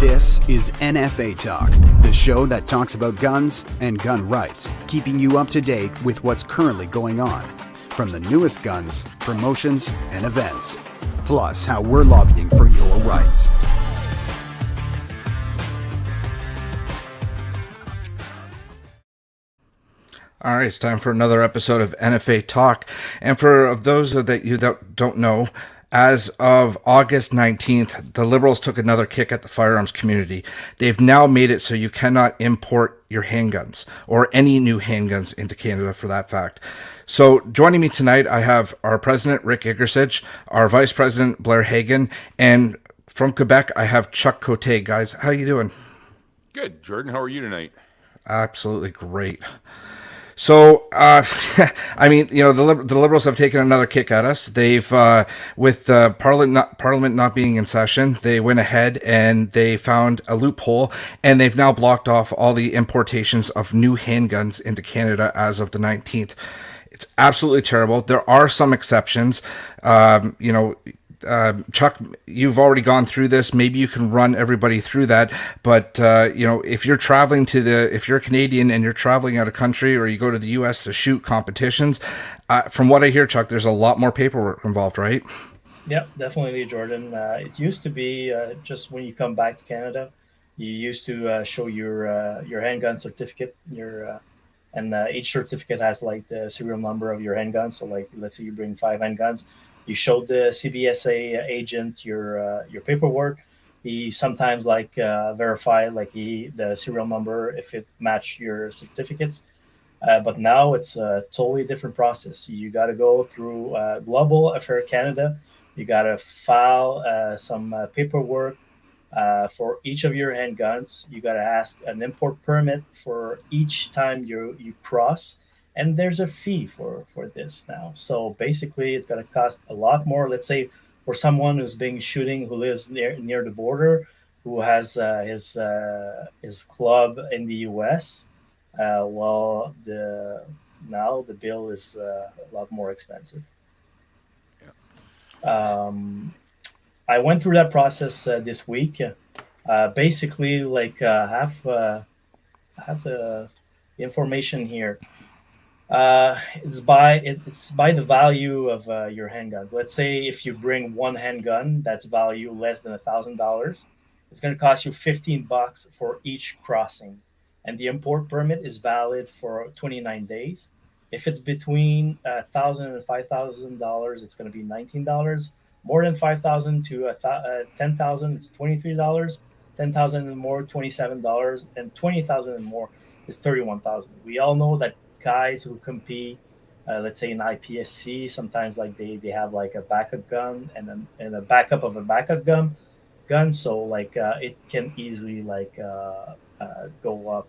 This is NFA Talk, the show that talks about guns and gun rights, keeping you up to date with what's currently going on, from the newest guns, promotions, and events, plus how we're lobbying for your rights. All right, it's time for another episode of NFA Talk. And for those that you that don't know, as of August 19th, the Liberals took another kick at the firearms community. They've now made it so you cannot import your handguns or any new handguns into Canada for that fact. So joining me tonight, I have our president, Rick Iggersich, our vice president, Blair Hagan, and from Quebec, I have Chuck Cote. Guys, how you doing? Good, Jordan. How are you tonight? Absolutely great. So, I mean, you know, the Liberals have taken another kick at us. They've, with Parliament not being in session, they went ahead and they found a loophole, and they've now blocked off all the importations of new handguns into Canada as of the 19th. It's absolutely terrible. There are some exceptions. Chuck, you've already gone through this. Maybe you can run everybody through that. But, if you're traveling if you're Canadian and you're traveling out of country or you go to the U.S. to shoot competitions, from what I hear, Chuck, there's a lot more paperwork involved, right? Yep, definitely, Jordan. It used to be just when you come back to Canada, you used to show your handgun certificate, and each certificate has like the serial number of your handgun. So like, let's say you bring 5 handguns. You showed the CBSA agent your paperwork. He sometimes verify the serial number if it matched your certificates. But now it's a totally different process. You got to go through Global Affair Canada. You got to file some paperwork for each of your handguns. You got to ask an import permit for each time you cross. And there's a fee for this now. So basically, it's going to cost a lot more. Let's say for someone who's been shooting, who lives near the border, who has his club in the U.S. The bill is a lot more expensive. Yeah. I went through that process this week. Basically, I have the information here. It's by the value of your handguns. Let's say if you bring one handgun that's value less than $1,000, it's going to cost you $15 for each crossing, and the import permit is valid for 29 days. If it's between $1,000 and $5,000, it's going to be $19. More than $5,000 to $10,000, it's $23. $10,000 and more, $27, and $20,000 and more is $31,000. We all know that guys who compete, let's say in IPSC, sometimes they have like a backup gun and a backup of a backup gun. So it can easily go up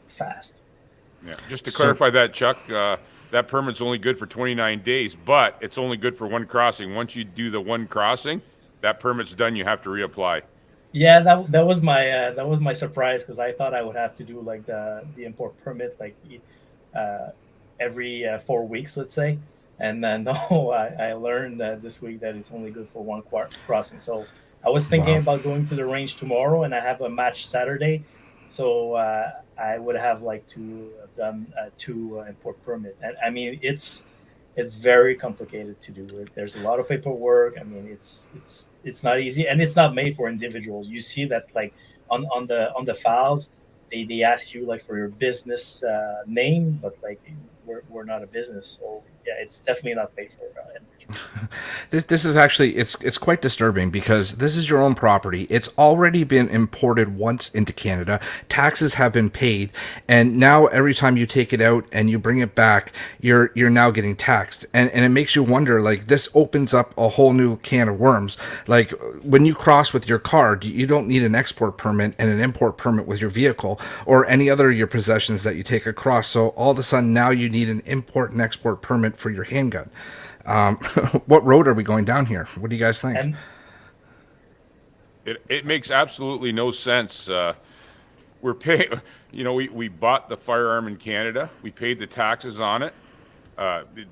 fast. Yeah. Just to clarify that, Chuck, that permit's only good for 29 days, but it's only good for one crossing. Once you do the one crossing, that permit's done. You have to reapply. Yeah, that was my surprise, because I thought I would have to do the import permit every 4 weeks, let's say, and then no, I learned this week that it's only good for one crossing. So I was thinking about going to the range tomorrow, and I have a match Saturday, so I would have to have done 2 import permit. And I mean, it's very complicated to do it. There's a lot of paperwork. I mean, it's not easy, and it's not made for individuals. You see that on the files, they ask you for your business name, but we're not a business, so yeah, it's definitely not paid for individuals. This is actually it's quite disturbing, because this is your own property. It's already been imported once into Canada. Taxes have been paid, and now every time you take it out and you bring it back, you're now getting taxed, and it makes you wonder. This opens up a whole new can of worms. When you cross with your car, you don't need an export permit and an import permit with your vehicle or any other of your possessions that you take across. So all of a sudden now you need an import and export permit for your handgun. What road are we going down here? What do you guys think? It makes absolutely no sense. We're paying, we bought the firearm in Canada. We paid the taxes on it.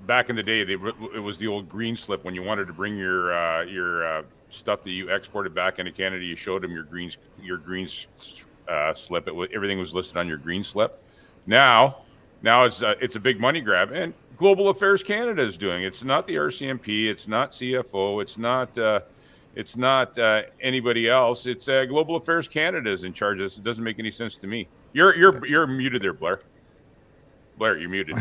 Back in the day, it was the old green slip when you wanted to bring your stuff that you exported back into Canada, you showed them your greens slip. Everything was listed on your green slip. Now it's a big money grab, and Global Affairs Canada is doing it. It's not the RCMP, it's not CFO, it's not anybody else. It's Global Affairs Canada is in charge of this. It doesn't make any sense to me. You're muted there, Blair. Blair, you're muted.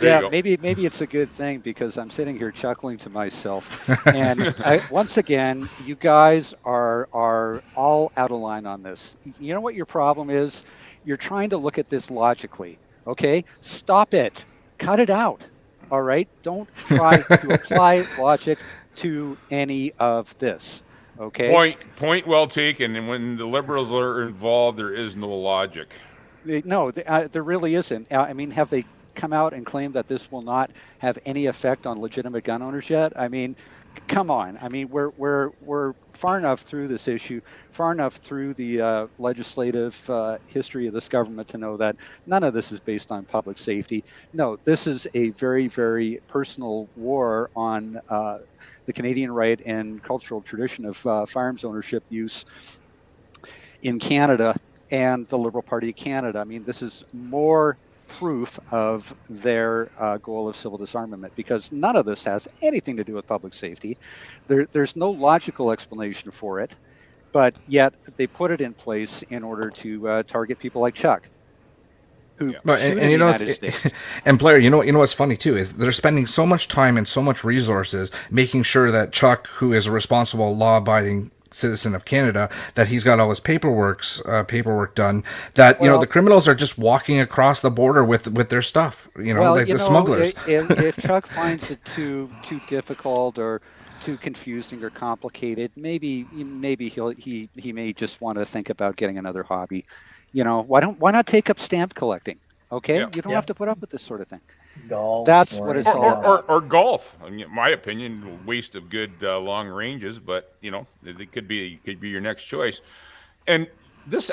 Yeah, maybe it's a good thing, because I'm sitting here chuckling to myself. And once again, you guys are all out of line on this. You know what your problem is? You're trying to look at this logically. Okay, stop it. Cut it out. All right. Don't try to apply logic to any of this. Okay. Point well taken. And when the Liberals are involved, there is no logic. No, there really isn't. I mean, have they come out and claimed that this will not have any effect on legitimate gun owners yet? I mean, come on. I mean, we're far enough through this issue, far enough through the legislative history of this government to know that none of this is based on public safety. No, this is a very, very personal war on the Canadian right and cultural tradition of firearms ownership use in Canada and the Liberal Party of Canada. I mean, this is more proof of their goal of civil disarmament, because none of this has anything to do with public safety. There's no logical explanation for it, but yet they put it in place in order to target people like Chuck. And you know, and Blair, you know what's funny too is they're spending so much time and so much resources making sure that Chuck, who is a responsible, law-abiding citizen of Canada, that he's got all his paperwork done, that the criminals are just walking across the border with their stuff, the smugglers. If Chuck finds it too difficult or too confusing or complicated, maybe he may just want to think about getting another hobby. Why not take up stamp collecting? Okay, you don't have to put up with this sort of thing. Golf. That's what it's all about. Or golf. I mean, in my opinion, waste of good long ranges, but it could be your next choice. And this,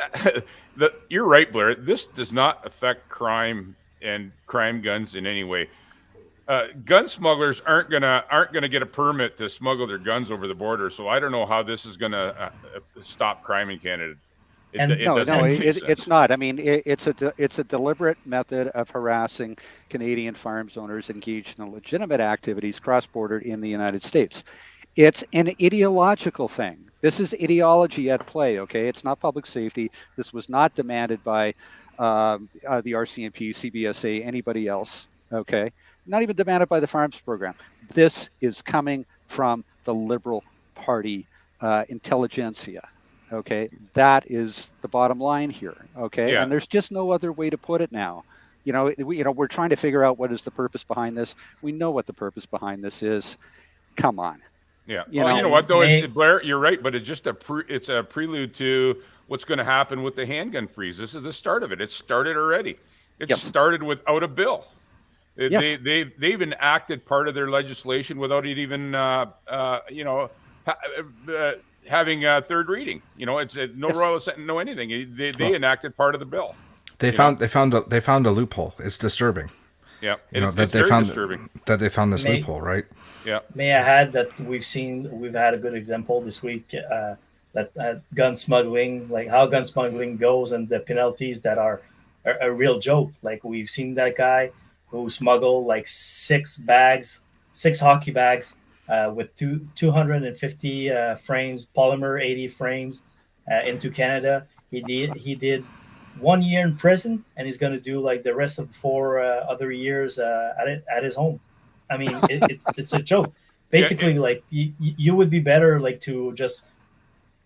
you're right, Blair. This does not affect crime and crime guns in any way. Gun smugglers aren't gonna get a permit to smuggle their guns over the border. So I don't know how this is gonna stop crime in Canada. It's not. I mean, it's a deliberate method of harassing Canadian firearms owners engaged in legitimate activities cross-border in the United States. It's an ideological thing. This is ideology at play. Okay, it's not public safety. This was not demanded by the RCMP, CBSA, anybody else. Okay, not even demanded by the firearms program. This is coming from the Liberal Party intelligentsia. Okay, that is the bottom line here. Okay, and there's just no other way to put it now. We're trying to figure out what is the purpose behind this. We know what the purpose behind this is. Come on. Yeah. You know what though, Blair, you're right, but it's just it's a prelude to what's going to happen with the handgun freeze. This is the start of it. It started already. It started without a bill. They've enacted part of their legislation without it even having a third reading. It's no royal assent, no anything. They enacted part of the bill. They found a loophole. It's disturbing. Yeah, it's very disturbing that they found this loophole, right? Yeah. May I add that we've had a good example this week that gun smuggling, like how gun smuggling goes, and the penalties that are a real joke. Like we've seen that guy who smuggled like 6 hockey bags. With 250 frames, polymer 80 frames into Canada. He did 1 year in prison, and he's going to do like the rest of 4 other years at his home. I mean, it's a joke. Basically, like you would be better like to just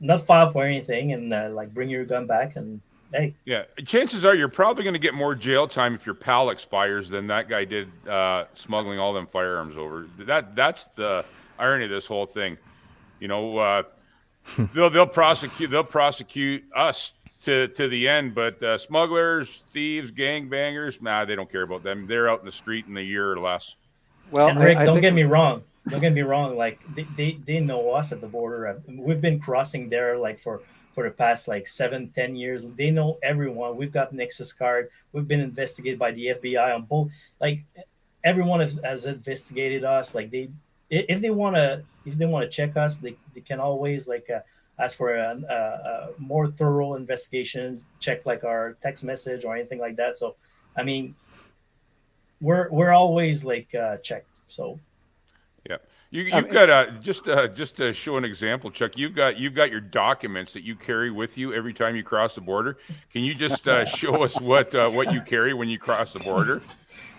not file for anything and like bring your gun back and hey. Yeah, chances are you're probably going to get more jail time if your PAL expires than that guy did smuggling all them firearms over. That's the irony of this whole thing. They'll prosecute us to the end, but smugglers, thieves, gangbangers, they don't care about them. They're out in the street in a year or less. Well, and Rick, don't get me wrong. Like they know us at the border. We've been crossing there like for the past like 7-10 years. They know everyone. We've got Nexus card. We've been investigated by the FBI on both. Like everyone has investigated us. Like if they want to check us, they can always ask for a more thorough investigation, check like our text message or anything like that. So I mean, we're always checked. So Yeah. You, Um, you've got just to show an example, Chuck. You've got your documents that you carry with you every time you cross the border. Can you just show us what you carry when you cross the border?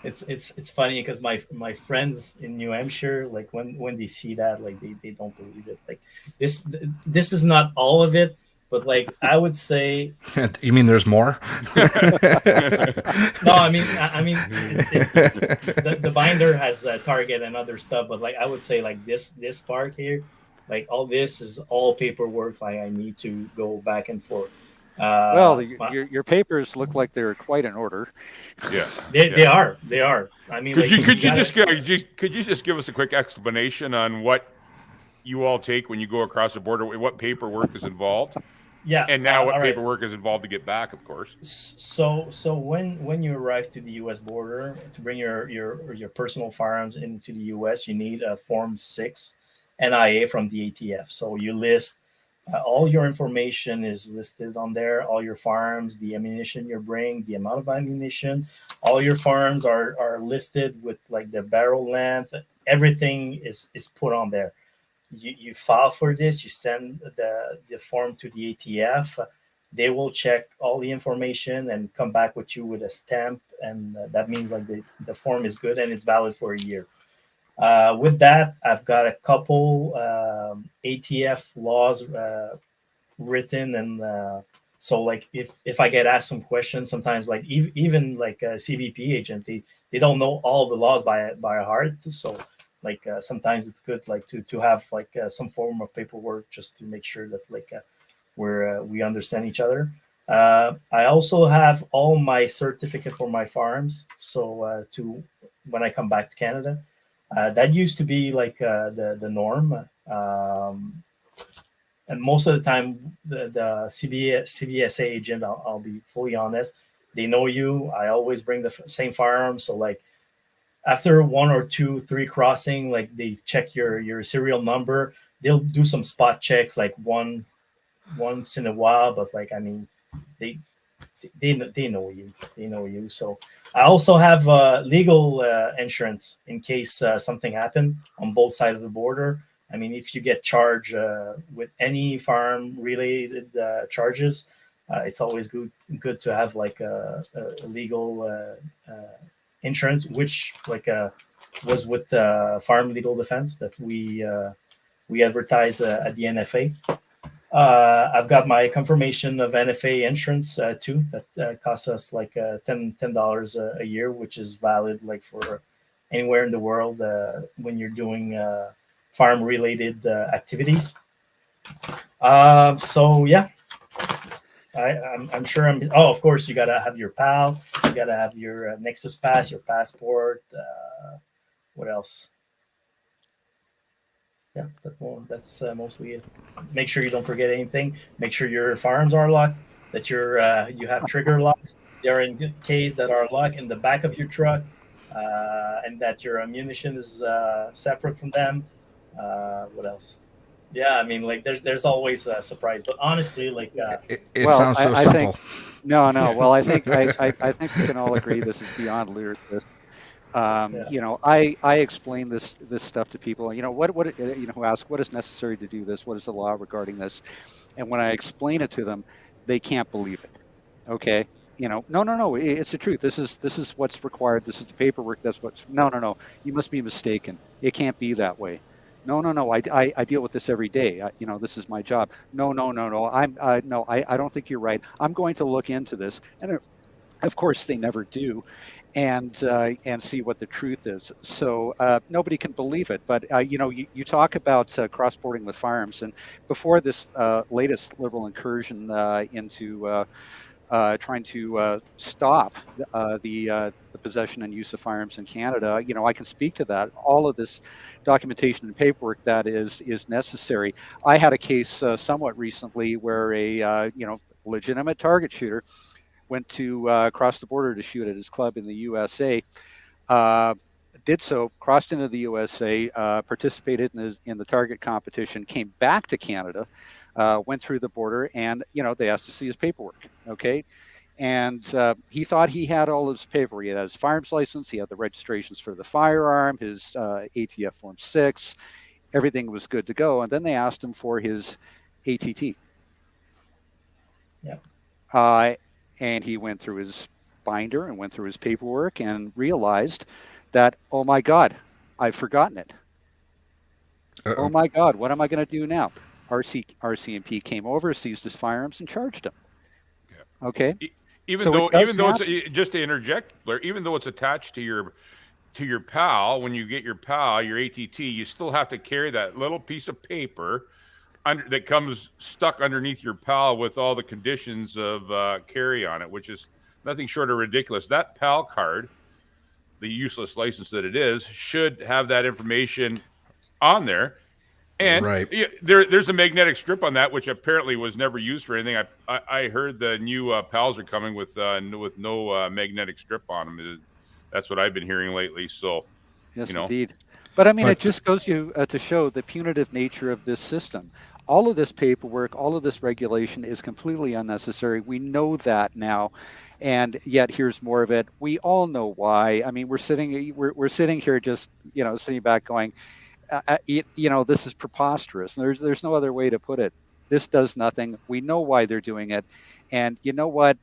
it's funny because my friends in New Hampshire, like when they see that, like they don't believe it. Like this is not all of it, but like I would say, You mean there's more? no, I mean the binder has Target and other stuff, but like I would say like this part here, like all this is all paperwork. Like I need to go back and forth. well, But your papers look like they're quite in order. Yeah. they are. I mean, Could like you could you gotta, just could you just give us a quick explanation on what you all take when you go across the border? What paperwork is involved, yeah. and now what All right. paperwork is involved to get back? Of course. So when you arrive to the U.S. border to bring your personal firearms into the U.S., you need a Form 6 NIA from the ATF. So you list all your information is listed on there. All your firearms, the ammunition you bring, the amount of ammunition, all your firearms are listed with like the barrel length. Everything is put on there. You file for this, you send the form to the ATF. They will check all the information and come back with you with a stamp, and that means like the form is good and it's valid for a year. With that, I've got a couple ATF laws written, and so like if I get asked some questions, sometimes like even like a CVP agent, they don't know all the laws by heart. So like sometimes it's good like to have like some form of paperwork just to make sure that like we understand each other. I also have all my certificate for my farms, so to when I come back to Canada, that used to be like the norm. And most of the time, the CBSA agent, I'll be fully honest, they know you. I always bring the same firearm, so like after one or two, three crossing, like they check your serial number. They'll do some spot checks, like once in a while, but like I mean, they they know you. They know you. So I also have legal insurance in case something happened on both sides of the border. I mean, if you get charged with any farm related charges, it's always good to have like a legal insurance, which like was with Farm Legal Defense that we advertise at the NFA. I've got my confirmation of NFA insurance too. That costs us like $10 a year, which is valid like for anywhere in the world when you're doing farm related activities. So yeah, I'm sure Oh, of course, you gotta have your PAL, you gotta have your Nexus Pass, your passport. What else? Yeah, that's mostly it. Make sure you don't forget anything. Make sure your firearms are locked. That you have trigger locks. They are in good case that are locked in the back of your truck, and that your ammunition is separate from them. What else? Yeah, I mean, like there's always a surprise, but honestly, like It Well, sounds so I think simple. no. Well, I think we can all agree this is beyond ludicrous. yeah, I explain this stuff to people. Who ask what is necessary to do this? What is the law regarding this? And when I explain it to them, they can't believe it. Okay, no. It's the truth. This is what's required. This is the paperwork. That's what's no. You must be mistaken. It can't be that way. No. I deal with this every day. This is my job. No. I don't think you're right. I'm going to look into this. And of course, they never do, and see what the truth is. So nobody can believe it. But you talk about cross-boarding with firearms, and before this latest liberal incursion into trying to stop the possession and use of firearms in Canada, I can speak to that. All of this documentation and paperwork that is necessary. I had a case somewhat recently where a legitimate target shooter went to cross the border to shoot at his club in the USA. Uh, did so, crossed into the USA, participated in the target competition, came back to Canada, went through the border, and they asked to see his paperwork. Okay, and he thought he had all of his paperwork. He had his firearms license, he had the registrations for the firearm, his ATF Form 6, everything was good to go. And then they asked him for his ATT. Yeah. And he went through his binder and went through his paperwork and realized that, oh my God, I've forgotten it. Uh-oh. Oh my God, what am I going to do now? RCMP came over, seized his firearms, and charged him. Yeah. Okay. Even though it's just to interject, Blair, even though it's attached to your PAL, when you get your PAL, your ATT, you still have to carry that little piece of paper that comes stuck underneath your PAL with all the conditions of carry on it, which is nothing short of ridiculous. That PAL card, the useless license that it is, should have that information on there. And right. There's a magnetic strip on that, which apparently was never used for anything. I heard the new PALs are coming with no magnetic strip on them. That's what I've been hearing lately. So, yes, indeed. But I mean, it just goes to show the punitive nature of this system. All of this paperwork, all of this regulation is completely unnecessary. We know that now, and yet here's more of it. We all know why. I mean, we're sitting here just sitting back going, this is preposterous. There's no other way to put it. This does nothing. We know why they're doing it, and you know what?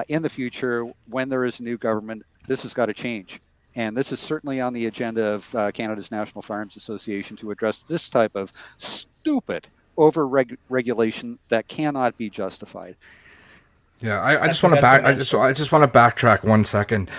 In the future, when there is a new government, this has got to change. And this is certainly on the agenda of Canada's National Firearms Association to address this type of stupid over-regulation that cannot be justified. Yeah, I just want to I just want to backtrack 1 second.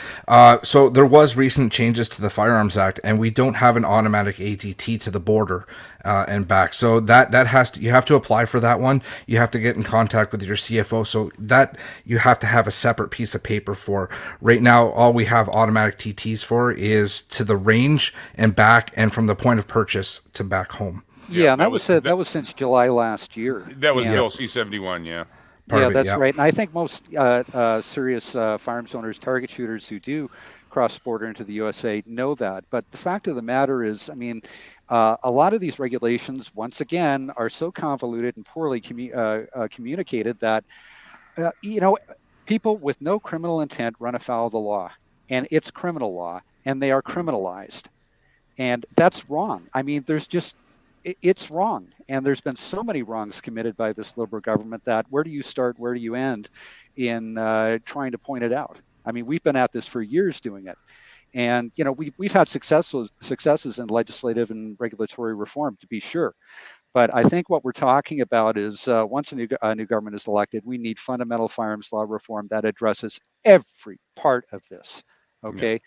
So there was recent changes to the Firearms Act, and we don't have an automatic ATT to the border and back. So that has to, you have to apply for that one. You have to get in contact with your CFO. So that you have to have a separate piece of paper for. Right now, all we have automatic TTs for is to the range and back, and from the point of purchase to back home. Yeah, and that was since July last year. That was Bill C-71. Yeah. That's right. And I think most serious firearms owners, target shooters who do cross border into the USA know that. But the fact of the matter is, I mean, a lot of these regulations, once again, are so convoluted and poorly communicated that, people with no criminal intent run afoul of the law. And it's criminal law, and they are criminalized. And that's wrong. I mean, it's wrong. And there's been so many wrongs committed by this Liberal government that where do you start, where do you end in trying to point it out? I mean, we've been at this for years doing it. And, we've had successes in legislative and regulatory reform, to be sure. But I think what we're talking about is once a new government is elected, we need fundamental firearms law reform that addresses every part of this. Okay. Yeah.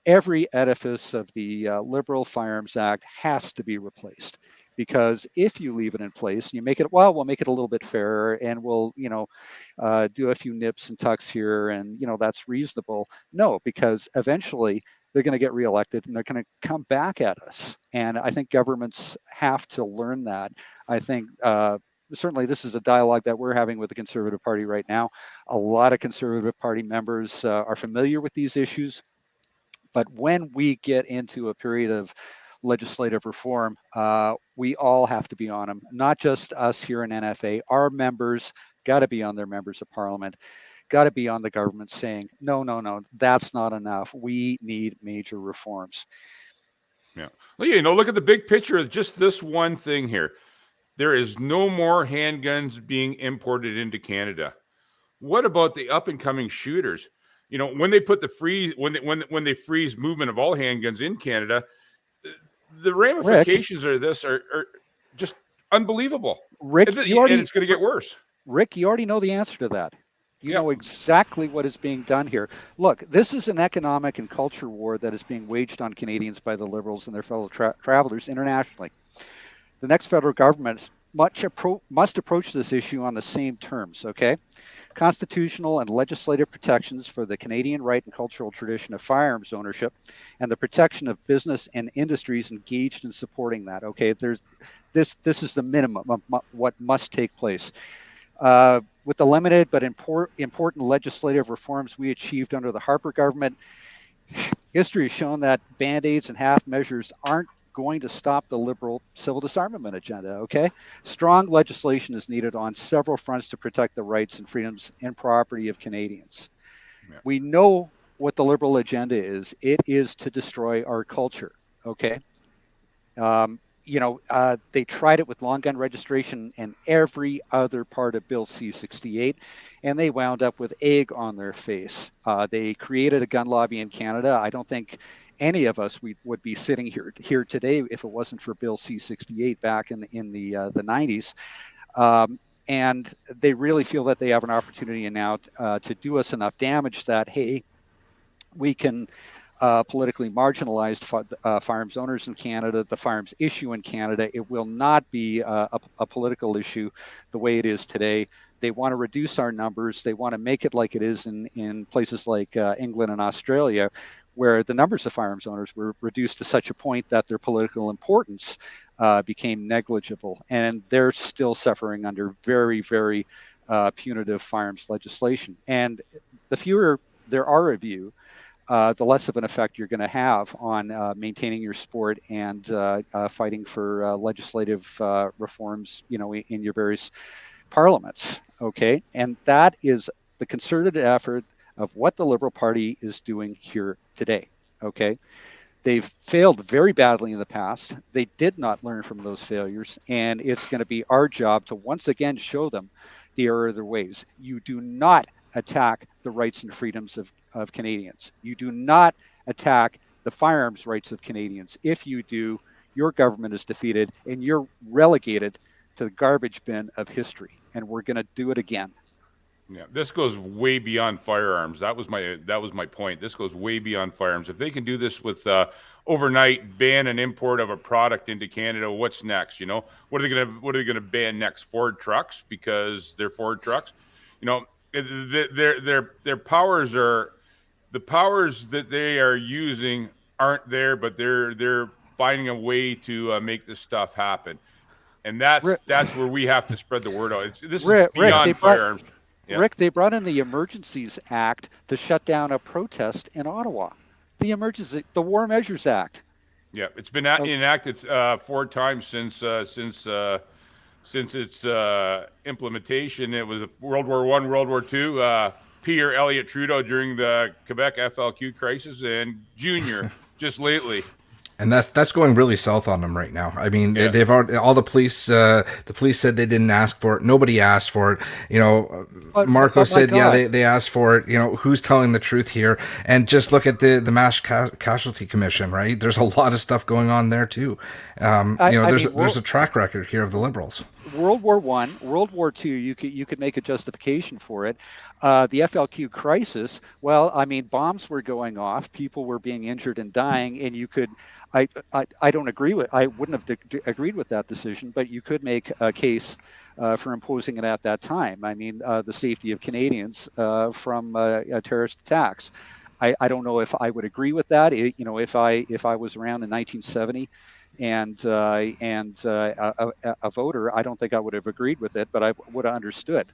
Every edifice of the Liberal Firearms Act has to be replaced, because if you leave it in place and you make it, we'll make it a little bit fairer, and we'll, do a few nips and tucks here, and, that's reasonable. No, because eventually they're going to get reelected and they're going to come back at us. And I think governments have to learn that. I think certainly this is a dialogue that we're having with the Conservative Party right now. A lot of Conservative Party members are familiar with these issues. But when we get into a period of legislative reform, we all have to be on them, not just us here in NFA. Our members got to be on their members of parliament, got to be on the government saying, no, that's not enough. We need major reforms. Yeah. Well, look at the big picture of just this one thing here. There is no more handguns being imported into Canada. What about the up and coming shooters? When they put the freeze, when they freeze movement of all handguns in Canada, the ramifications of this are just unbelievable. Rick, and it's going to get worse. Rick, you already know the answer to that. You know exactly what is being done here. Look, this is an economic and culture war that is being waged on Canadians by the Liberals and their fellow travelers internationally. The next federal government must approach this issue on the same terms, okay? Constitutional and legislative protections for the Canadian right and cultural tradition of firearms ownership, and the protection of business and industries engaged in supporting that. Okay, this is the minimum of what must take place. With the limited but important legislative reforms we achieved under the Harper government, history has shown that band-aids and half measures aren't going to stop the liberal civil disarmament agenda, okay? Strong legislation is needed on several fronts to protect the rights and freedoms and property of Canadians. Yeah. We know what the liberal agenda is. It is to destroy our culture, okay? They tried it with long gun registration and every other part of Bill C-68, and they wound up with egg on their face. They created a gun lobby in Canada. I don't think any of us would be sitting here today if it wasn't for Bill C-68 back in the 90s. And they really feel that they have an opportunity now to do us enough damage that, hey, we can politically marginalized firearms owners in Canada, the firearms issue in Canada. It will not be a political issue the way it is today. They want to reduce our numbers. They want to make it like it is in places like England and Australia, where the numbers of firearms owners were reduced to such a point that their political importance became negligible. And they're still suffering under very, very punitive firearms legislation. And the fewer there are of you, the less of an effect you're going to have on maintaining your sport and fighting for legislative reforms, in your various parliaments. Okay, and that is the concerted effort of what the Liberal Party is doing here today. Okay, they've failed very badly in the past. They did not learn from those failures, and it's going to be our job to once again show them the error of their ways. You do not attack the rights and freedoms of Canadians. You do not attack the firearms rights of Canadians. If you do, your government is defeated and you're relegated to the garbage bin of history. And we're going to do it again. Yeah, this goes way beyond firearms. That was my point. This goes way beyond firearms. If they can do this with overnight ban an import of a product into Canada, what's next? What are they gonna ban next? Ford trucks, because they're Ford trucks. Their powers are the powers that they are using aren't there, but they're finding a way to make this stuff happen, and that's where we have to spread the word out. This is beyond firearms. Yeah. Rick, they brought in the Emergencies Act to shut down a protest in Ottawa. The War Measures Act. Yeah, it's been enacted 4 times since its implementation. It was World War I, World War II. Pierre Elliott Trudeau during the Quebec FLQ crisis, and Junior just lately. And that's going really south on them right now. I mean, they've already, all the police said they didn't ask for it. Nobody asked for it. Marco said, they asked for it. Who's telling the truth here? And just look at the Mass Casualty Commission, right? There's a lot of stuff going on there too. There's a track record here of the Liberals. World War I, World War II, you could make a justification for it. The FLQ crisis, well, I mean, bombs were going off, people were being injured and dying, and you could, I wouldn't have agreed with that decision, but you could make a case for imposing it at that time. I mean, the safety of Canadians from terrorist attacks. I don't know if I would agree with that. If I was around in 1970 and a voter, I don't think I would have agreed with it, but I would have understood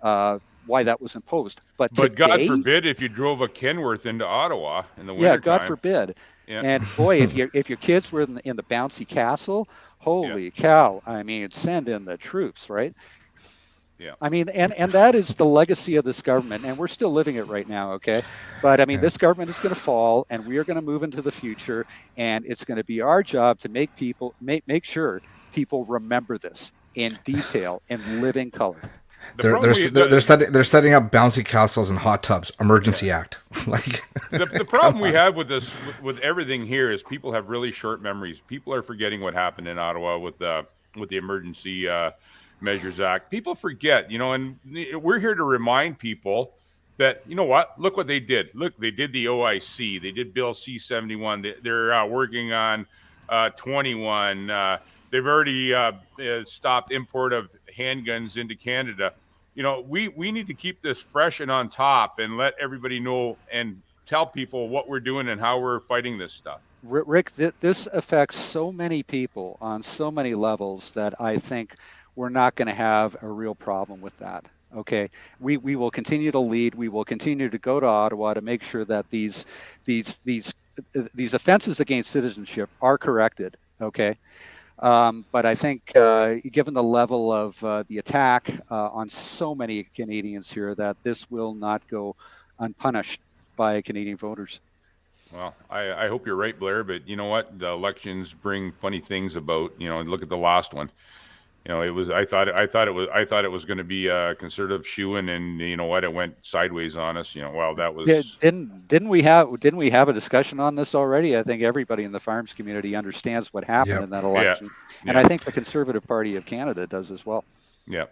why that was imposed. But today, God forbid if you drove a Kenworth into Ottawa in the winter. Yeah, God forbid. Yeah. And boy, if your kids were in the bouncy castle, holy cow! I mean, send in the troops, right? Yeah. I mean, and that is the legacy of this government, and we're still living it right now, okay? But I mean, this government is going to fall, and we are going to move into the future, and it's going to be our job to make sure people remember this in detail and living color. They're setting up bouncy castles and hot tubs. Emergency Act. The problem we have with this, with everything here, is people have really short memories. People are forgetting what happened in Ottawa with the Emergency Measures Act. People forget, and we're here to remind people that, look what they did. Look, they did the OIC. They did Bill C-71. They're working on 21. They've already stopped import of handguns into Canada. We need to keep this fresh and on top and let everybody know and tell people what we're doing and how we're fighting this stuff. Rick, this affects so many people on so many levels that I think we're not going to have a real problem with that. Okay, we will continue to lead. We will continue to go to Ottawa to make sure that these these these offenses against citizenship are corrected. Okay, but I think, given the level of the attack on so many Canadians here, that this will not go unpunished by Canadian voters. Well, I hope you're right, Blair. But you know what? The elections bring funny things about. Look at the last one. It was. I thought it was going to be a conservative shoe-in, and you know what? It went sideways on us. Well, that was. Didn't we have a discussion on this already? I think everybody in the farms community understands what happened Yep. in that election, and Yeah. I think the Conservative Party of Canada does as well. Yeah.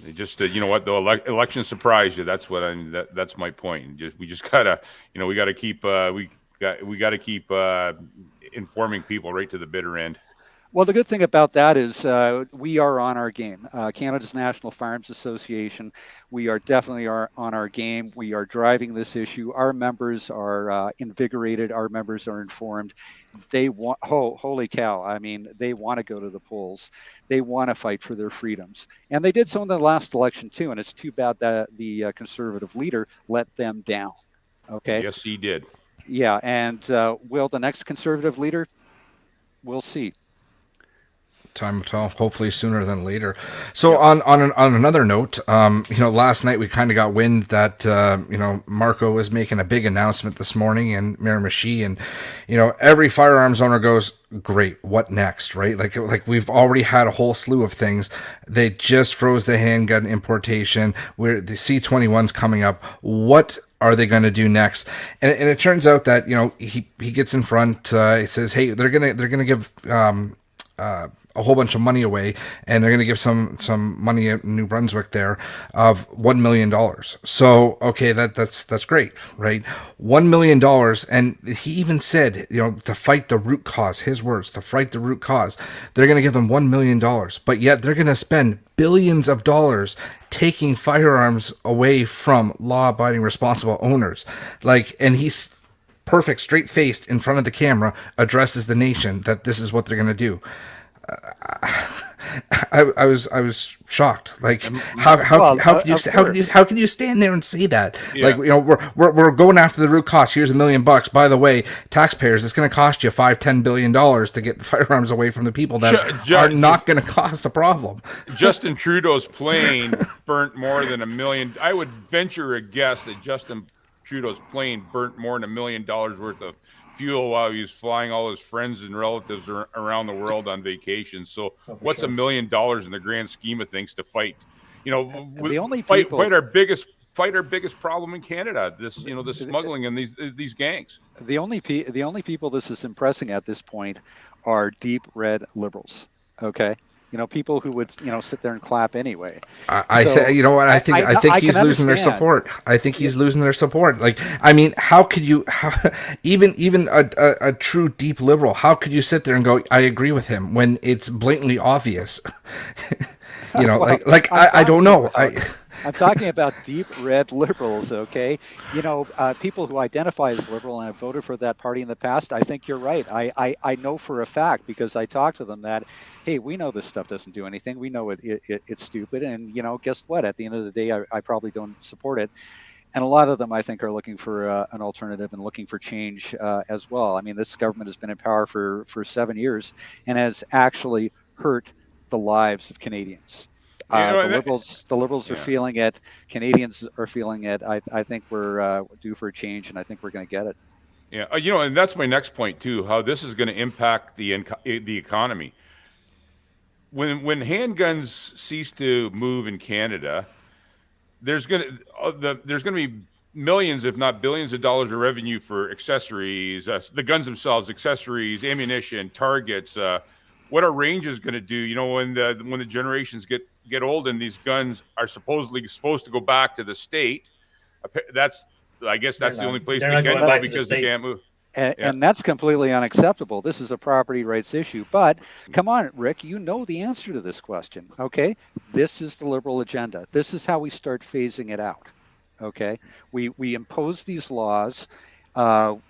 It just you know what? The election surprised you. That's what that's my point. We just gotta. We gotta keep. We gotta keep informing people right to the bitter end. Well, the good thing about that is we are on our game. Canada's National Farms Association, we are definitely on our game. We are driving this issue. Our members are invigorated. Our members are informed. They want, holy cow, I mean, they want to go to the polls. They want to fight for their freedoms. And they did so in the last election too. And it's too bad that the Conservative leader let them down. Okay. Yes, he did. Yeah. And will the next Conservative leader? We'll see. Time will tell. Hopefully sooner than later. So on another note, last night we kind of got wind that Marco was making a big announcement this morning, and Miramichi, and every firearms owner goes, great, what next, right? Like we've already had a whole slew of things. They just froze the handgun importation. Where the C21's coming up. What are they going to do next? And it turns out that he gets in front. He says, hey, they're gonna give a whole bunch of money away, and they're going to give some money at New Brunswick there of $1 million. So, okay, that's great, right? $1 million. And he even said, to fight the root cause, his words, to fight the root cause, they're going to give them $1 million, but yet they're going to spend billions of dollars taking firearms away from law-abiding responsible owners. And he's perfect, straight-faced in front of the camera, addresses the nation that this is what they're going to do. I was shocked. Like how can you stand there and say that? Yeah. Like we're going after the root cause. Here's $1 million. By the way, taxpayers, it's going to cost you $5-10 billion to get firearms away from the people that are not going to cause the problem. Justin Trudeau's plane burnt more than $1 million. I would venture a guess that Justin Trudeau's plane burnt more than $1 million worth of fuel while he was flying all his friends and relatives around the world on vacation. So what's $1 million in the grand scheme of things to fight? The only fight our biggest problem in Canada. This smuggling and these gangs. The only people this is impressing at this point are deep red liberals. Okay. People who would, sit there and clap anyway. I think he's losing their support. I think he's losing their support. How could you, even a true deep liberal, how could you sit there and go, I agree with him when it's blatantly obvious? I don't know. I'm talking about deep red liberals, okay? People who identify as liberal and have voted for that party in the past, I think you're right. I know for a fact, because I talked to them, that, hey, we know this stuff doesn't do anything. We know it's stupid. And, guess what? At the end of the day, I probably don't support it. And a lot of them, I think, are looking for an alternative and looking for change as well. I mean, this government has been in power for 7 years and has actually hurt the lives of Canadians. The liberals are feeling it. Canadians are feeling it. I think we're due for a change, and I think we're going to get it. Yeah, and that's my next point too. How this is going to impact the economy. When handguns cease to move in Canada, there's going to be millions, if not billions, of dollars of revenue for accessories, the guns themselves, accessories, ammunition, targets. What our range is going to do, when the generations get old and these guns are supposed to go back to the state, I guess that's the only place they can go because they can't move. And that's completely unacceptable. This is a property rights issue. But come on, Rick, you know the answer to this question, okay? This is the Liberal agenda. This is how we start phasing it out, okay? We impose these laws.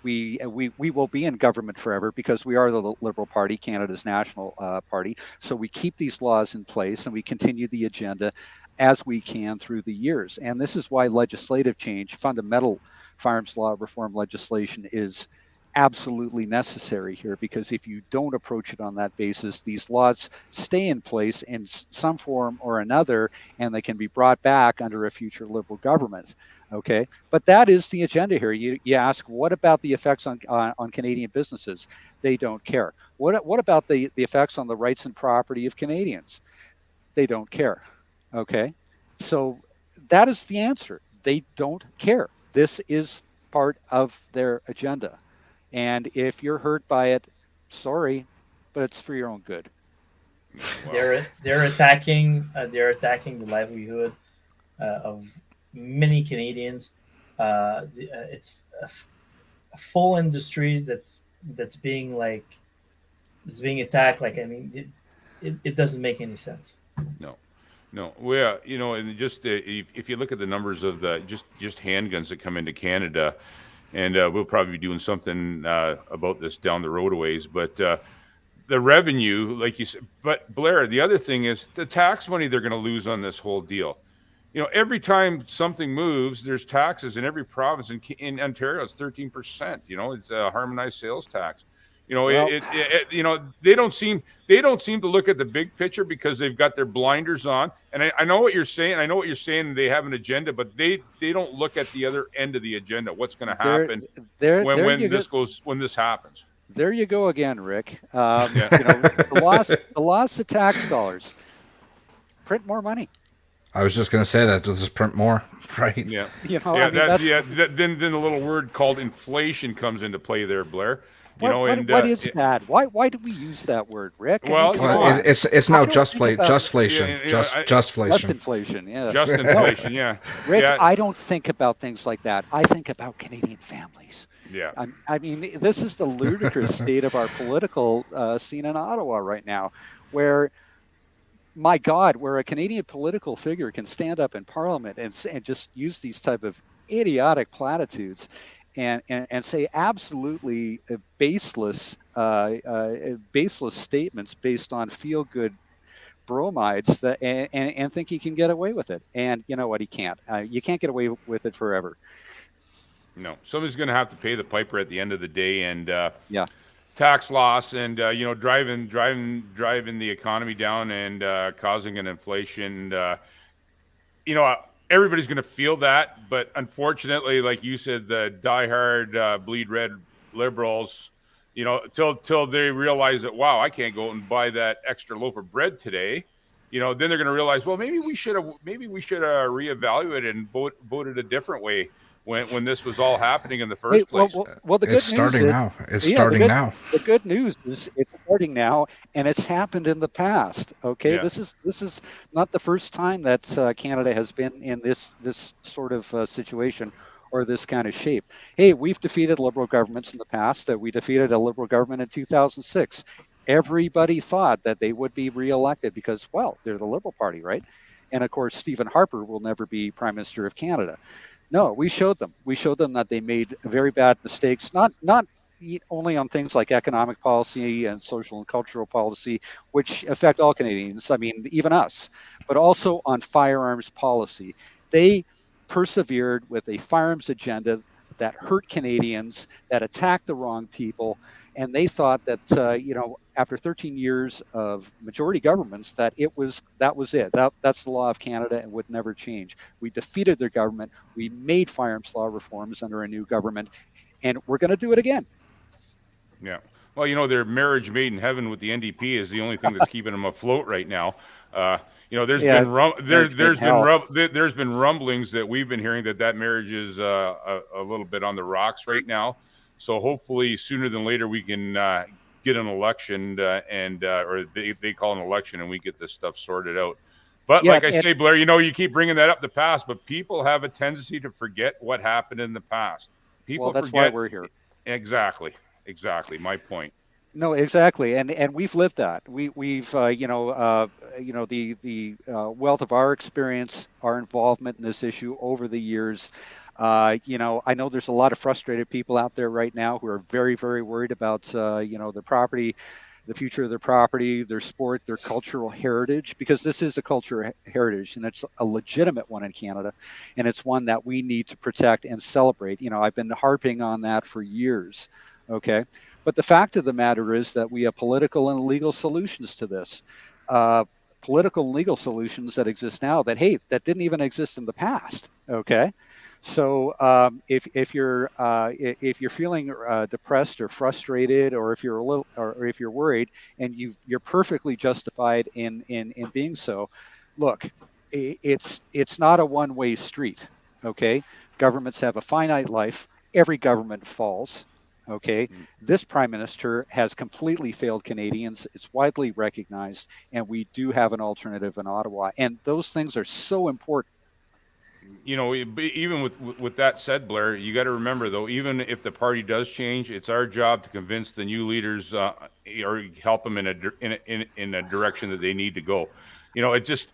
we will be in government forever because we are the Liberal Party, Canada's national party. So we keep these laws in place and we continue the agenda as we can through the years. And this is why legislative change, fundamental firearms law reform legislation, is absolutely necessary here, because if you don't approach it on that basis, these laws stay in place in some form or another, and they can be brought back under a future Liberal government. Okay, but that is the agenda here. You ask, what about the effects on Canadian businesses? They don't care. What about the effects on the rights and property of Canadians? They don't care. Okay, so that is the answer. They don't care. This is part of their agenda. And if you're hurt by it, sorry, but it's for your own good. Wow. They're attacking the livelihood of many Canadians. It's a full industry that's being attacked. Like, I mean, it doesn't make any sense. No. Well, and just if you look at the numbers of the just handguns that come into Canada, and we'll probably be doing something about this down the road a ways, but the revenue, like you said, but Blair, the other thing is the tax money they're going to lose on this whole deal. Every time something moves, there's taxes in every province. In Ontario, it's 13%. It's a harmonized sales tax. Well, they don't seem to look at the big picture because they've got their blinders on. And I know what you're saying. I know what you're saying. They have an agenda, but they don't look at the other end of the agenda. What's going to happen when this happens? There you go again, Rick. The loss of tax dollars. Print more money. I was just going to say that. Just print more, right? Yeah. Then the little word called inflation comes into play there, Blair. What is that? Why do we use that word, Rick? Well, it's now justflation. Just inflation. Yeah. Just inflation. Yeah. Rick, I don't think about things like that. I think about Canadian families. Yeah. I mean, this is the ludicrous state of our political scene in Ottawa right now, where, my God, where a Canadian political figure can stand up in Parliament and just use these type of idiotic platitudes and say absolutely baseless statements based on feel-good bromides and think he can get away with it. And you know what? He can't. You can't get away with it forever. No, somebody's going to have to pay the piper at the end of the day, and tax loss, and driving the economy down, and causing an inflation. Everybody's going to feel that, but unfortunately, like you said, the diehard bleed red liberals, till they realize that, wow, I can't go and buy that extra loaf of bread today. Then they're going to realize, well, maybe we should reevaluate and voted a different way when this was all happening in the first place. Well, the good it's starting news now. It's starting now. The good news is it's starting now, and it's happened in the past. Okay, yeah. This is not the first time that Canada has been in this sort of situation or this kind of shape. Hey, we've defeated Liberal governments in the past. We defeated a Liberal government in 2006. Everybody thought that they would be reelected because, well, they're the Liberal Party, right? And of course, Stephen Harper will never be Prime Minister of Canada. No, we showed them. We showed them that they made very bad mistakes, not only on things like economic policy and social and cultural policy, which affect all Canadians, I mean, even us, but also on firearms policy. They persevered with a firearms agenda that hurt Canadians, that attacked the wrong people, and they thought that, after 13 years of majority governments, that was it. That's the law of Canada and would never change. We defeated their government. We made firearms law reforms under a new government, and we're going to do it again. Yeah. Well, their marriage made in heaven with the NDP is the only thing that's keeping them afloat right now. There's been rumblings that we've been hearing that marriage is a little bit on the rocks right now. So hopefully sooner than later we can get an election or they call an election and we get this stuff sorted out. But like I say, Blair, you keep bringing that up the past, but people have a tendency to forget what happened in the past. That's why we're here. Exactly. My point. No, exactly, and we've lived that. We've the wealth of our experience, our involvement in this issue over the years, I know there's a lot of frustrated people out there right now who are very, very worried about, their property, the future of their property, their sport, their cultural heritage, because this is a cultural heritage and it's a legitimate one in Canada. And it's one that we need to protect and celebrate. I've been harping on that for years. Okay. But the fact of the matter is that we have political and legal solutions to this. Political and legal solutions that exist now that didn't even exist in the past. Okay. So if you're feeling depressed or frustrated, or if you're worried, and you're perfectly justified in being so, look, it's not a one-way street. Okay, governments have a finite life. Every government falls. Okay, this prime minister has completely failed Canadians. It's widely recognized, and we do have an alternative in Ottawa, and those things are so important. Even with that said, Blair, you got to remember, though, even if the party does change, it's our job to convince the new leaders or help them in a direction that they need to go. It just,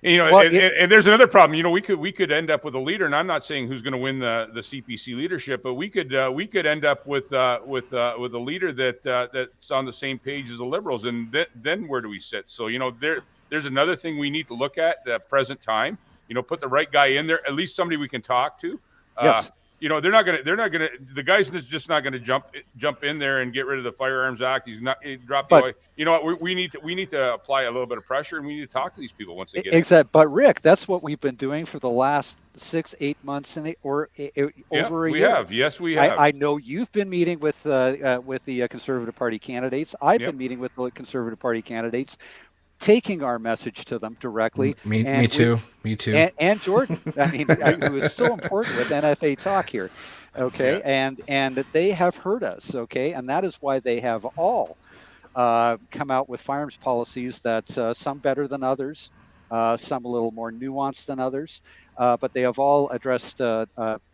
and there's another problem. We could end up with a leader, and I'm not saying who's going to win the CPC leadership, but we could end up with a leader that's on the same page as the Liberals, and then where do we sit? So there's another thing we need to look at present time. Put the right guy in there, at least somebody we can talk to. Yes. They're not gonna. The guy's just not gonna jump in there and get rid of the Firearms Act. He's not drop the. You know what? We need to apply a little bit of pressure, and we need to talk to these people once they get exactly. But Rick, that's what we've been doing for the last 6-8 months over a year. We have. Yes, we have. I know you've been meeting with the Conservative Party candidates. I've been meeting with the Conservative Party candidates, taking our message to them directly. Me too. And Jordan, who is so important with NFA Talk here. Okay. Yeah. And they have heard us. Okay. And that is why they have all come out with firearms policies that some better than others, some a little more nuanced than others. But they have all addressed their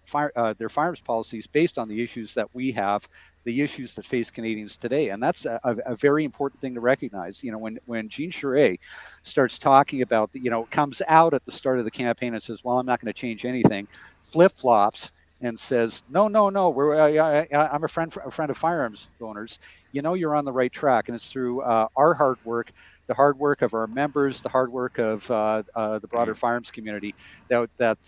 firearms policies based on the issues that we have, the issues that face Canadians today. And that's a very important thing to recognize. When Jean Charest starts talking about, comes out at the start of the campaign and says, well, I'm not going to change anything, flip-flops and says, no, I'm a friend of firearms owners. You're on the right track. And it's through our hard work, the hard work of our members, the hard work of the broader firearms community, that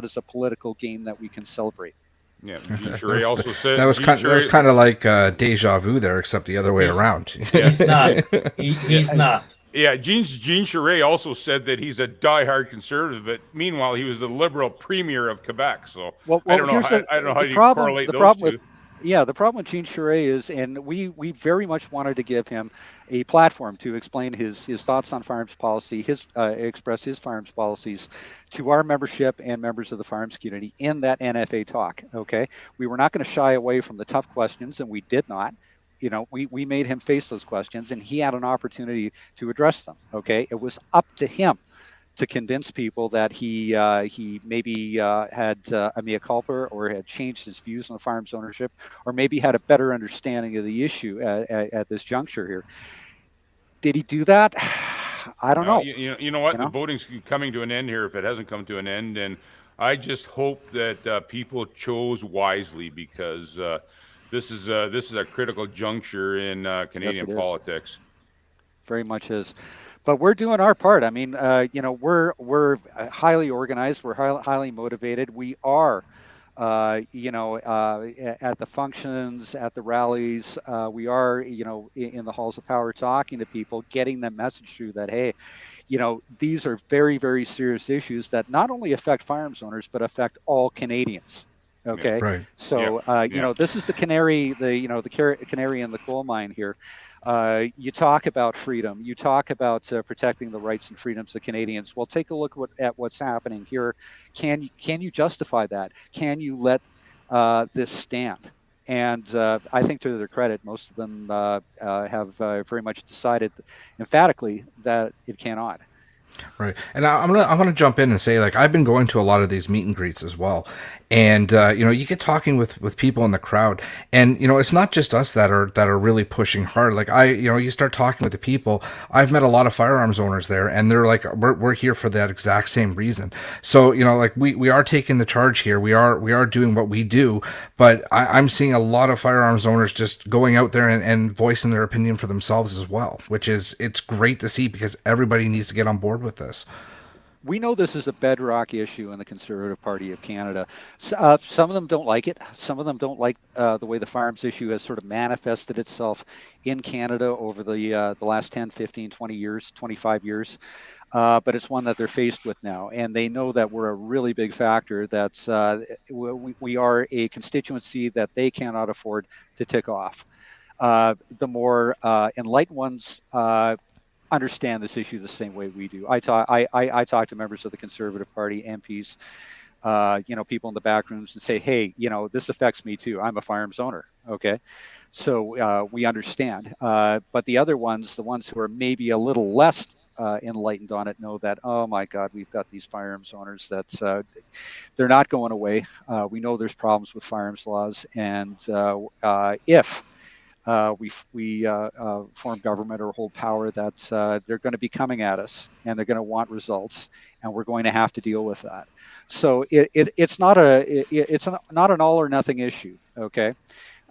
is a political game that we can celebrate. Yeah, Jean Charest also said that was kind of like deja vu there, except the other way around. He's not. He's not. Yeah, Jean Charest also said that he's a diehard conservative, but meanwhile he was the Liberal premier of Quebec. So I don't know how you correlate those two. The problem with Jean Charest is, and we very much wanted to give him a platform to explain his thoughts on firearms policy, express his firearms policies to our membership and members of the firearms community in that NFA talk. Okay, we were not going to shy away from the tough questions, and we did not. We made him face those questions, and he had an opportunity to address them. Okay, it was up to him to convince people that he maybe had a mea culpa, or had changed his views on firearms ownership, or maybe had a better understanding of the issue at this juncture here. Did he do that? I don't know. You know what? The voting's coming to an end here, if it hasn't come to an end, and I just hope that people chose wisely, because this is a critical juncture in Canadian politics. Very much is. But we're doing our part. We're highly organized. We're highly motivated. We are, at the functions, at the rallies. We are, in the halls of power, talking to people, getting the message through that, hey, these are very, very serious issues that not only affect firearms owners, but affect all Canadians. Okay. Yeah, right. So, this is the canary, the canary in the coal mine here. You talk about freedom. You talk about protecting the rights and freedoms of Canadians. Well, take a look at what's happening here. Can you justify that? Can you let this stand? And I think, to their credit, most of them have very much decided emphatically that it cannot. Right. And I'm gonna jump in and say, I've been going to a lot of these meet and greets as well. And you get talking with people in the crowd, and it's not just us that are really pushing hard. Like you start talking with the people. I've met a lot of firearms owners there, and they're like, we're here for that exact same reason. So like we are taking the charge here. We are doing what we do, but I'm seeing a lot of firearms owners just going out there and voicing their opinion for themselves as well, which is, it's great to see, because everybody needs to get on board with this. We know this is a bedrock issue in the Conservative Party of Canada. Some of them don't like it. Some of them don't like the way the firearms issue has sort of manifested itself in Canada over the last 10, 15, 20 years, 25 years. But it's one that they're faced with now. And they know that we're a really big factor. That's we are a constituency that they cannot afford to tick off. The more enlightened ones understand this issue the same way we do. I talk to members of the Conservative Party, MPs, people in the back rooms, and say, hey, this affects me too. I'm a firearms owner. Okay. So we understand. But the other ones, the ones who are maybe a little less enlightened on it, know that, oh my God, we've got these firearms owners that they're not going away. We know there's problems with firearms laws. And if we form government or hold power, that they're going to be coming at us, and they're going to want results, and we're going to have to deal with that. So it's not an all or nothing issue. Okay,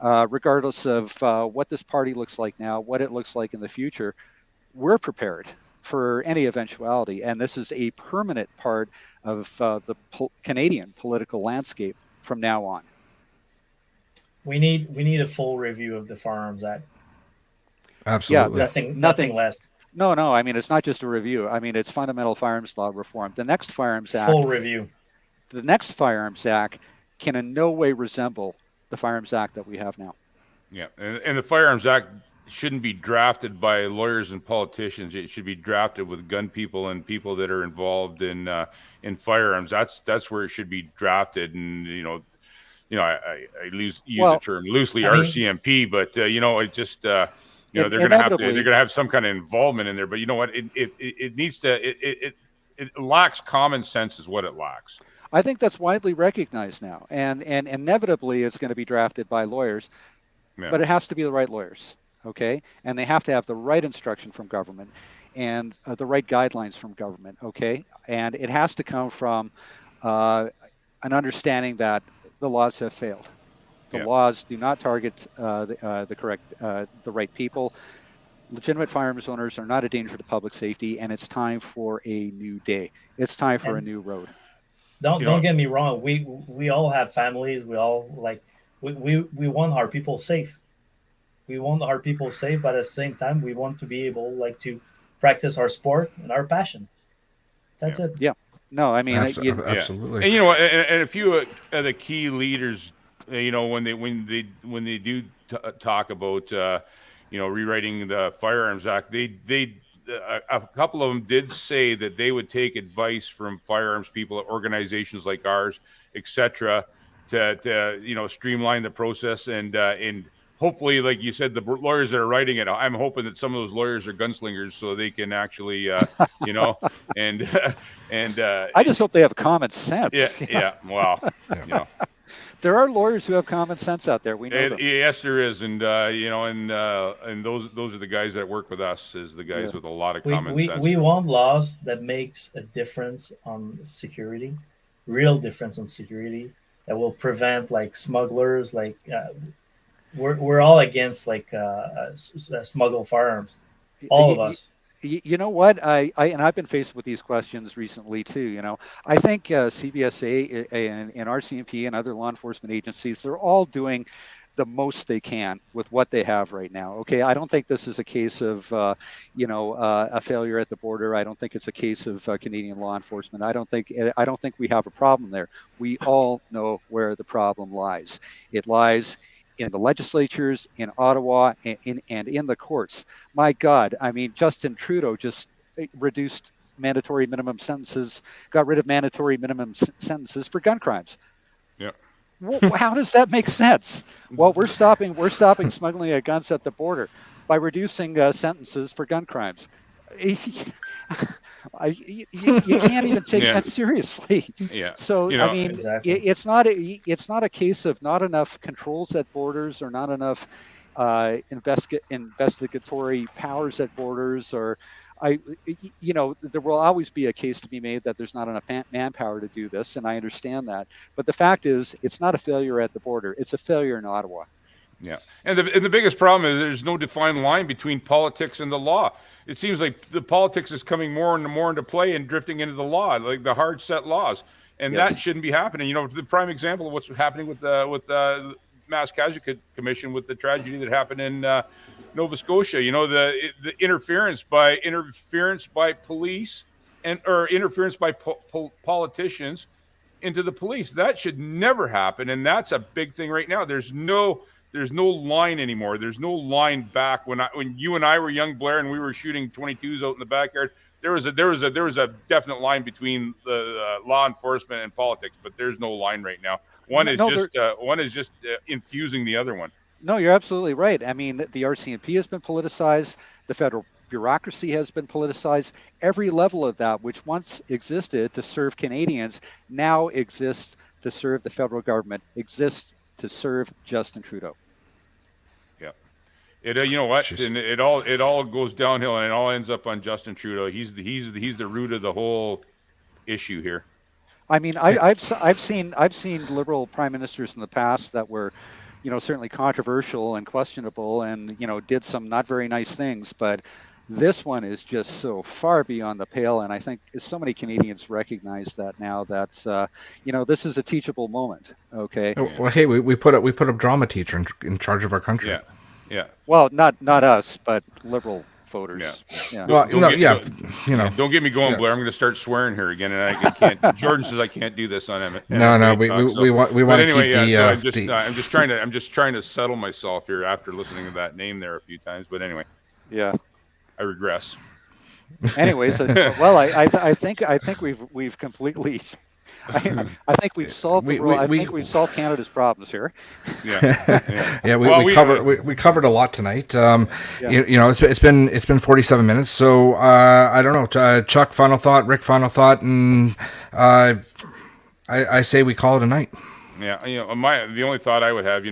regardless of what this party looks like now, what it looks like in the future, we're prepared for any eventuality, and this is a permanent part of the Canadian political landscape from now on. We need a full review of the Firearms Act. Absolutely. Yeah, nothing less. No. I mean, it's not just a review. I mean, it's fundamental firearms law reform. The next Firearms Act. Full review. The next Firearms Act can in no way resemble the Firearms Act that we have now. Yeah, and the Firearms Act shouldn't be drafted by lawyers and politicians. It should be drafted with gun people and people that are involved in firearms. That's where it should be drafted. And I use the term loosely, RCMP, but it just they're gonna have some kind of involvement in there. But you know what? It needs to. It lacks common sense, is what it lacks. I think that's widely recognized now, and inevitably it's going to be drafted by lawyers, but it has to be the right lawyers, okay? And they have to have the right instruction from government and the right guidelines from government, okay? And it has to come from an understanding that the laws have failed. The laws do not target the right people. Legitimate firearms owners are not a danger to public safety, and it's time for a new day. It's time for a new road. Don't get me wrong. We all have families. We all we want our people safe. We want our people safe, but at the same time, we want to be able to practice our sport and our passion. That's it. Yeah. No, I mean, absolutely. And and a few of the key leaders, when they do talk about rewriting the Firearms Act, a couple of them did say that they would take advice from firearms people, organizations like ours, etc., to streamline the process and hopefully, like you said, the lawyers that are writing it, I'm hoping that some of those lawyers are gunslingers, so they can actually, and I just hope they have common sense. Yeah. Wow. There are lawyers who have common sense out there. We know them. Yes, there is, and those are the guys that work with us, is the guys with a lot of common sense. We want laws that makes a difference on security, real difference on security, that will prevent smugglers. We're all against smuggled firearms, all of us. You know what? I've been faced with these questions recently too. I think CBSA and RCMP and other law enforcement agencies, they're all doing the most they can with what they have right now. Okay, I don't think this is a case of a failure at the border. I don't think it's a case of Canadian law enforcement. I don't think we have a problem there. We all know where the problem lies. It lies in the legislatures, in Ottawa, and in the courts. My God, I mean, Justin Trudeau just reduced mandatory minimum sentences, got rid of mandatory minimum sentences for gun crimes. Yeah. How does that make sense? Well, we're stopping smuggling of guns at the border by reducing sentences for gun crimes. You can't even take that seriously. Yeah. So I mean, exactly. it's not a case of not enough controls at borders or not enough investigatory powers at borders, or there will always be a case to be made that there's not enough manpower to do this, and I understand that. But the fact is, it's not a failure at the border; it's a failure in Ottawa. Yeah, and the biggest problem is there's no defined line between politics and the law. It seems like the politics is coming more and more into play and drifting into the law, like the hard set laws, and that shouldn't be happening. The prime example of what's happening with the Mass Casualty Commission, with the tragedy that happened in Nova Scotia. The interference by police or interference by politicians into the police. That should never happen, and that's a big thing right now. There's no line anymore. There's no line back. When you and I were young, Blair, and we were shooting 22s out in the backyard, there was a definite line between the law enforcement and politics, but there's no line right now. One is just infusing the other one. No, you're absolutely right. I mean, the RCMP has been politicized. The federal bureaucracy has been politicized. Every level of that, which once existed to serve Canadians, now exists to serve the federal government, exists to serve Justin Trudeau. Yeah, you know what? And it all goes downhill, and it all ends up on Justin Trudeau. He's the root of the whole issue here. I mean, I've seen Liberal prime ministers in the past that were, certainly controversial and questionable, and did some not very nice things, but this one is just so far beyond the pale, and I think so many Canadians recognize that now. That's this is a teachable moment. Okay. Well, hey, we put a drama teacher in charge of our country. Yeah. Well, not us, but Liberal voters. Yeah. Well, don't get me going, Blair. I'm going to start swearing here again, and I can't. Jordan says I can't do this on him. No, we want to keep the. I'm just trying to settle myself here after listening to that name there a few times. But anyway. Yeah. I regress. Anyways, well, I think we've completely. I think we've solved we've solved Canada's problems here. Yeah. We covered a lot tonight. It's been 47 minutes. So I don't know. Chuck, final thought. Rick, final thought, and I say we call it a night. Yeah. The only thought I would have,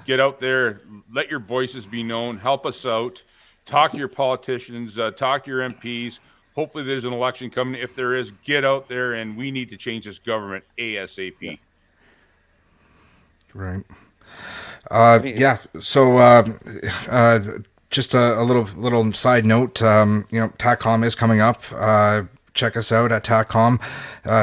get out there, let your voices be known, help us out. Talk to your politicians, talk to your MPs. Hopefully there's an election coming. If there is, get out there, and we need to change this government ASAP. Yeah. Right. So just a little side note, TACCOM is coming up. Check us out at TACCOM,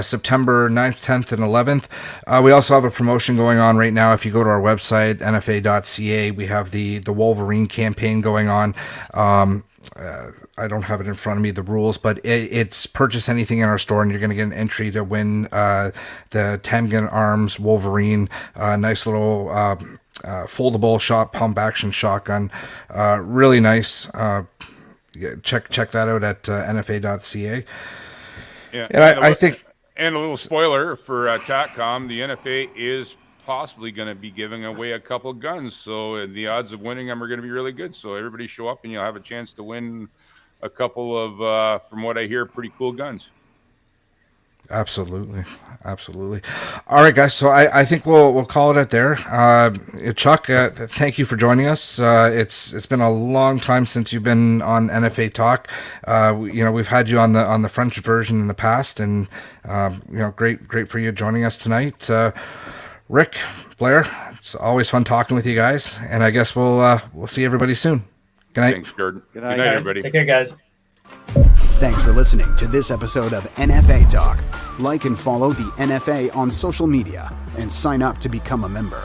September 9th, 10th, and 11th. We also have a promotion going on right now. If you go to our website, NFA.ca, we have the Wolverine campaign going on. I don't have it in front of me, the rules, but it's purchase anything in our store, and you're going to get an entry to win the Handgun Arms Wolverine, nice little foldable pump action shotgun. Really nice. Check that out at NFA.ca. Yeah, and I think, and a little spoiler for TACCOM, the NFA is possibly going to be giving away a couple guns, so the odds of winning them are going to be really good. So everybody show up, and you'll have a chance to win a couple of, from what I hear, pretty cool guns. Absolutely. All right, guys. So I think we'll call it at there. Chuck, thank you for joining us. It's been a long time since you've been on NFA Talk. We've had you on the French version in the past, and great for you joining us tonight. Rick, Blair, it's always fun talking with you guys, and I guess we'll see everybody soon. Good night. Thanks, Jordan. Good night, everybody. Take care, guys. Thanks for listening to this episode of NFA Talk. Like and follow the NFA on social media and sign up to become a member.